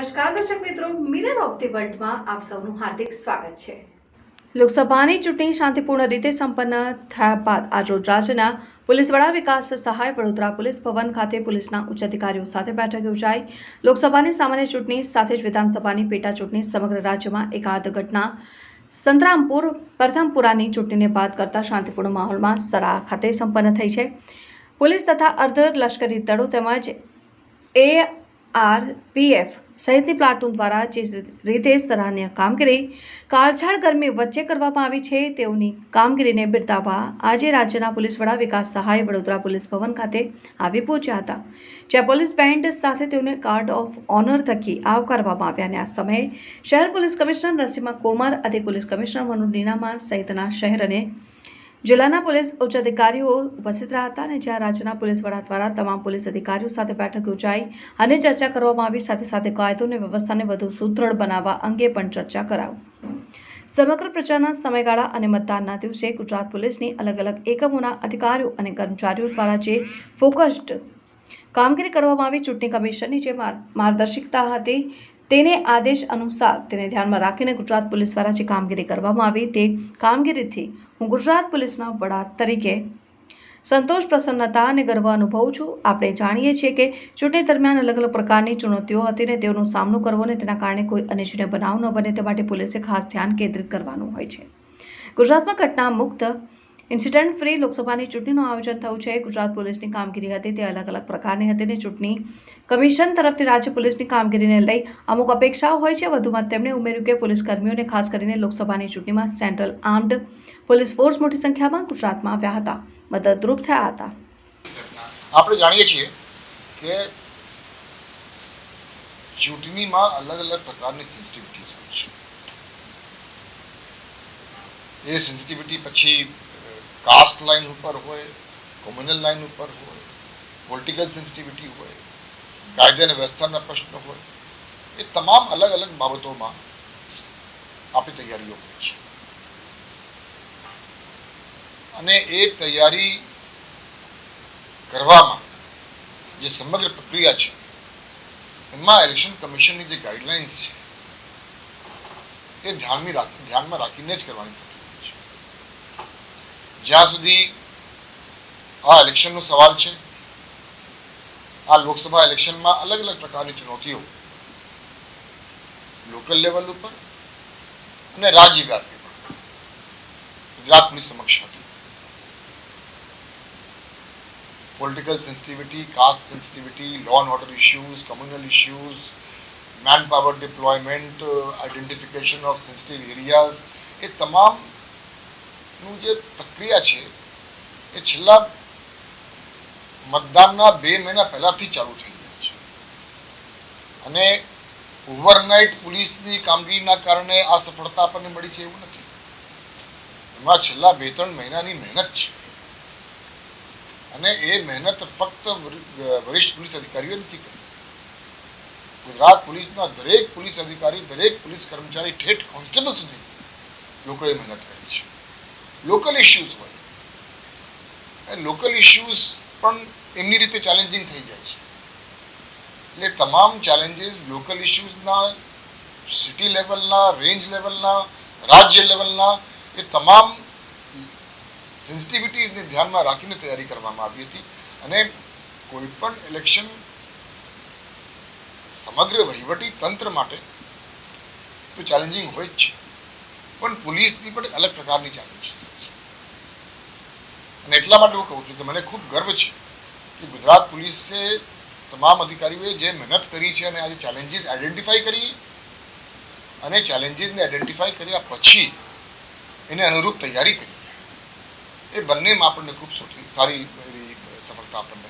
નમસ્કાર દર્શક મિત્રો, મિરર ઓફ ધી વર્લ્ડમાં આપ સૌનું હાર્દિક સ્વાગત છે। લોકસભાની ચૂંટણી શાંતિપૂર્ણ રીતે સંપન્ન થયા બાદ આજરોજ રાજ્યના પોલીસ વડા વિકાસ સહાય વડોદરા પોલીસ ભવન ખાતે પોલીસના ઉચ્ચ અધિકારીઓ સાથે બેઠક યોજાઈ। લોકસભાની સામાન્ય ચૂંટણી સાથે જ વિધાનસભાની પેટા ચૂંટણી સમગ્ર રાજ્યમાં એકાદ ઘટના સંતરામપુર પ્રથમપુરાની ચૂંટણીને બાદ કરતા શાંતિપૂર્ણ માહોલમાં સરા ખાતે સંપન્ન થઈ છે। પોલીસ તથા અર્ધ લશ્કરી દળો તેમજ ARPF સહિતની પ્લાટૂન દ્વારા જે રીતે સરાહનીય કામગીરી કાળઝાળ ગરમી વચ્ચે કરવામાં આવી છે તેઓની કામગીરીને બિરદાવવા આજે રાજ્યના પોલીસ વડા વિકાસ સહાય વડોદરા પોલીસ ભવન ખાતે આવી પહોંચ્યા હતા, જ્યાં પોલીસ બેન્ડ સાથે તેઓને ગાર્ડ ઓફ ઓનર થકી આવકારવામાં આવ્યા અને આ સમયે શહેર પોલીસ કમિશનર નરસિંહ કોમર, અધિક પોલીસ કમિશનર મનુ નીનામા સહિતના શહેર અને જિલ્લાના પોલીસ ઉચ્ચ અધિકારીઓ ઉપસ્થિત રહ્યા હતા અને જ્યાં રાજ્યના પોલીસ વડા દ્વારા તમામ પોલીસ અધિકારીઓ સાથે બેઠક યોજાઈ અને ચર્ચા કરવામાં આવી। સાથે સાથે કાયદો અને વ્યવસ્થાને વધુ સુદૃઢ બનાવવા અંગે પણ ચર્ચા કરાઈ। સમગ્ર પ્રચારના સમયગાળા અને મતદાનના દિવસે ગુજરાત પોલીસની અલગ અલગ એકમોના અધિકારીઓ અને કર્મચારીઓ દ્વારા જે ફોકસ્ડ કામગીરી કરવામાં આવી, ચૂંટણી કમિશનની જે માર્ગદર્શિકા હતી તેને આદેશ અનુસાર તેને ધ્યાનમાં રાખીને ગુજરાત પોલીસ દ્વારા જે કામગીરી કરવામાં આવી તે કામગીરીથી હું ગુજરાત પોલીસના વડા તરીકે સંતોષ, પ્રસન્નતા અને ગર્વ અનુભવું છું। આપણે જાણીએ છીએ કે ચૂંટણી દરમિયાન અલગ અલગ પ્રકારની ચુનૌતીઓ હતી ને તેઓનો સામનો કરવો અને તેના કારણે કોઈ અનિચ્છનીય બનાવ ન બને તે માટે પોલીસે ખાસ ધ્યાન કેન્દ્રિત કરવાનું હોય છે। ગુજરાતમાં ઘટના મુક્ત ઇન્સિડન્ટ ફ્રી લોકસભાની ચૂંટણીનું આયોજન થયું છે। ગુજરાત પોલીસની કામગીરી હતી તે અલગ અલગ પ્રકારની હતી અને ચૂંટણી કમિશન તરફથી રાજ્ય પોલીસની કામગીરીને લઈ અમુક અપેક્ષાઓ હોય છે। વધુમાં તેમણે ઉમેર્યું કે પોલીસ કર્મીઓને ખાસ કરીને લોકસભાની ચૂંટણીમાં સેન્ટ્રલ આર્મ્ડ પોલીસ ફોર્સ મોટી સંખ્યામાં ગુજરાતમાં આવ્યા હતા, મદદરૂપ થયા હતા। આપણે જાણીએ છીએ કે ચૂંટણીમાં અલગ અલગ પ્રકારની સેન્સિટિવિટીઝ હોય છે। એ સેન્સિટિવિટી પછી કાસ્ટ લાઇન ઉપર હોય, કોમ્યુનલ લાઇન ઉપર હોય, પોલિટિકલ સેન્સિટિવિટી હોય, કાયદા અને વ્યવસ્થાના પ્રશ્નો હોય, એ તમામ અલગ અલગ બાબતોમાં આપણી તૈયારીઓ હોય છે અને એ તૈયારી કરવામાં જે સમગ્ર પ્રક્રિયા છે એમાં ઇલેક્શન કમિશનની જે ગાઈડલાઇન્સ છે એ ધ્યાનમાં રાખીને જ કરવાની થતી હોય છે। જ્યાં સુધી આ ઇલેક્શનનો સવાલ છે, આ લોકસભા ઇલેક્શનમાં અલગ અલગ પ્રકારની ચુનૌતીઓ લોકલ લેવલ ઉપર અને રાજ્ય વ્યાપી ગુજરાત પોલીસ સમક્ષ હતી। Political sensitivity, caste sensitivity, law and order issues, communal issues, manpower deployment, identification of sensitive areas, એ તમામનું જે પ્રક્રિયા છે એ છેલ્લા મતદાનના 2 મહિના પહેલાથી ચાલુ થઈ ગયા છે અને ઓવરનાઇટ પોલીસની કામગીરીના કારણે આ સફળતા આપણને મળી છે એવું નથી। એમાં છેલ્લા 2-3 મહિનાની મહેનત છે અને એ મહેનત ફક્ત વરિષ્ઠ પોલીસ અધિકારીઓ નથી કરી। ગુજરાત પોલીસના દરેક પોલીસ અધિકારી, દરેક પોલીસ કર્મચારી ઠેઠ કોન્સ્ટેબલ સુધી લોકોએ મહેનત કરી છે। લોકલ ઇશ્યુઝ હોય, એ લોકલ ઇશ્યુઝ પણ એમની રીતે ચેલેન્જિંગ થઈ જાય છે। એટલે તમામ ચેલેન્જીસ લોકલ ઇશ્યુઝના, સિટી લેવલના, રેન્જ લેવલના, રાજ્ય લેવલના, એ તમામ સેન્સિટિવિટીઝને ધ્યાનમાં રાખીને તૈયારી કરવામાં આવી હતી અને કોઈ પણ ઇલેક્શન સમગ્ર વહીવટી તંત્ર માટે તો ચેલેન્જિંગ હોય જ છે, પણ પોલીસની પણ અલગ પ્રકારની ચેલેન્જ છે અને એટલા માટે હું કહું છું કે મને ખૂબ ગર્વ છે કે ગુજરાત પોલીસે તમામ અધિકારીઓએ જે મહેનત કરી છે અને આજે ચેલેન્જીસ આઈડેન્ટિફાઈ કરી અને ચેલેન્જીસને આઈડેન્ટિફાઈ કર્યા પછી એને અનુરૂપ તૈયારી કરી, એ બંનેમાં આપણને ખૂબ સારી એવી સફળતા આપણને